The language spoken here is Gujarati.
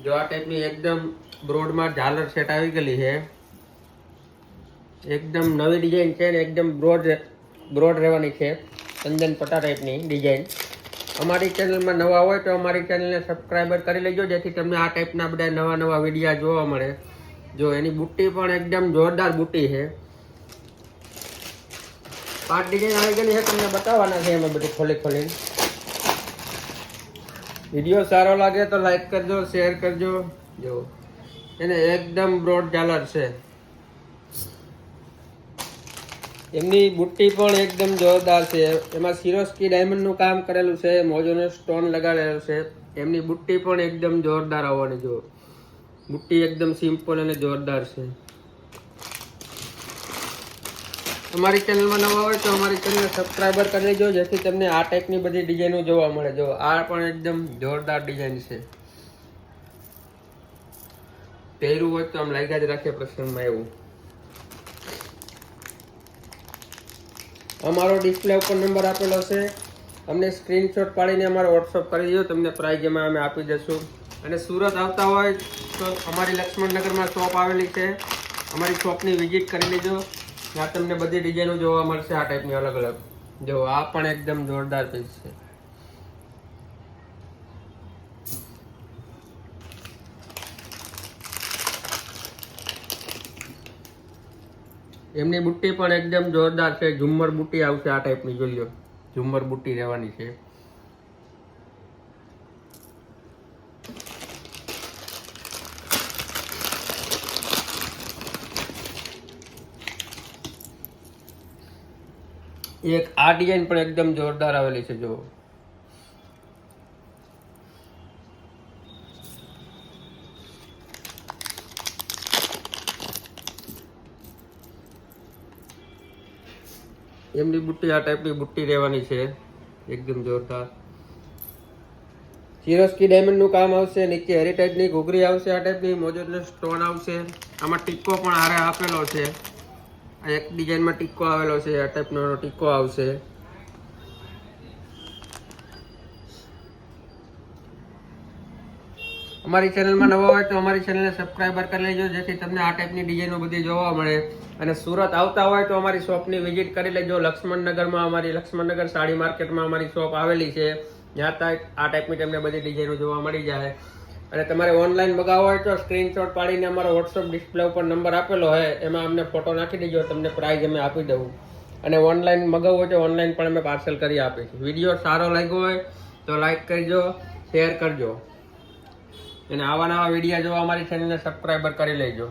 જો આ ટાઈપની એકદમ બ્રોડમાં ઝાલર સેટ આવી ગયેલી છે, એકદમ નવી ડિઝાઇન છે ને એકદમ બ્રોડ રહેવાની છે, ચંદન પટ્ટા ટાઈપની ડિઝાઇન. અમારી ચેનલમાં નવા હોય તો અમારી ચેનલને સબસ્ક્રાઈબર કરી લેજો, જેથી તમને આ ટાઈપના બધા નવા વિડીયા જોવા મળે. જો એની બુટ્ટી પણ એકદમ જોરદાર બુટ્ટી છે. 5 ડિઝાઇન આવી ગયેલી છે, તમને બતાવવાના છે અમે બધું ખોલીને. વિડીયો સારો લાગે તો લાઈક કરજો, શેર કરજો. જો એને એકદમ બ્રોડ ઝાલર છે. એમની બુટ્ટી પણ એકદમ જોરદાર છે. એમાં સિરોસ્કી ડાયમંડનું કામ કરેલું છે, મોજોનો સ્ટોન લગાડેલો છે. એમની બુટ્ટી પણ એકદમ જોરદાર આવવાની. જો બુટ્ટી એકદમ સિમ્પલ અને જોરદાર છે. અમારી ચેનલમાં નવા હોય તો અમારી ચેનલને સબસ્ક્રાઈબર કરી લેજો, જેથી તમને આ ટાઈપની બધી ડિઝાઇનો જોવા મળે. જો આ પણ એકદમ જોરદાર ડિઝાઇન છે. પહેર્યું હોય તો આમ લાગ્યા જ રાખે પ્રસંગમાં એવું. અમારો ડિસ્પ્લે ઉપર નંબર આપેલો છે, અમને સ્ક્રીનશોટ પાડીને અમારો વોટ્સઅપ કરી દો, તમને પ્રાઇઝ એમાં અમે આપી દઈશું. અને સુરત આવતા હોય તો અમારી લક્ષ્મણનગરમાં શોપ આવેલી છે, અમારી શોપની વિઝિટ કરી લેજો. ત્યાં તમને બધી ડિઝાઇનો જોવા મળશે આ ટાઈપની અલગ અલગ. જો આ પણ એકદમ જોરદાર પીસ છે. એમની બુટ્ટી પણ એકદમ જોરદાર છે. ઝુમ્મર બુટ્ટી આવશે આ ટાઈપની. જોઈ લો, ઝુમ્મર બુટ્ટી રહેવાની છે. એક આ ડિઝાઇન પણ એકદમ જોરદાર આવેલી છે. જો એમની બુટ્ટી આ ટાઈપની બુટ્ટી રહેવાની છે, એકદમ જોરદાર. સિરોસ્કી ડાયમંડનું કામ આવશે, નીચે હેરિટેજની ઘૂઘરી આવશે, આ ટાઈપની મોજેલો સ્ટોન આવશે. આમાં ટીકો પણ આરે આપેલો છે. આ એક ડિઝાઇનમાં ટીકો આવેલો છે, આ ટાઈપનો ટીકો આવશે. અમારી ચેનલમાં નવા હોય તો અમારી ચેનલને સબસ્ક્રાઈબર કરી લેજો, જેથી તમને આ ટાઈપની ડિઝાઇનો બધી જોવા મળે. અને સુરત આવતા હોય તો અમારી શોપની વિઝિટ કરી લેજો. લક્ષ્મણનગરમાં અમારી લક્ષ્મણનગર સાડી માર્કેટમાં અમારી શોપ આવેલી છે. જ્યાં આ ટાઈપની તમને બધી ડિઝાઇનો જોવા મળી જાય. અને તમારે ઓનલાઈન મગાવવા હોય તો સ્ક્રીનશોટ પાડીને અમારો વોટ્સઅપ ડિસ્પ્લે ઉપર નંબર આપેલો હોય, એમાં અમને ફોટો નાખી દેજો, તમને પ્રાઇઝ અમે આપી દઉં. અને ઓનલાઈન મગાવવું હોય તો ઓનલાઈન પણ અમે પાર્સલ કરી આપીશું. વિડીયો સારો લાગ્યો હોય તો લાઈક કરજો, શેર કરજો. અને આવા નવા વિડીયો જોવા અમારી ચેનલને સબસ્ક્રાઈબર કરી લેજો.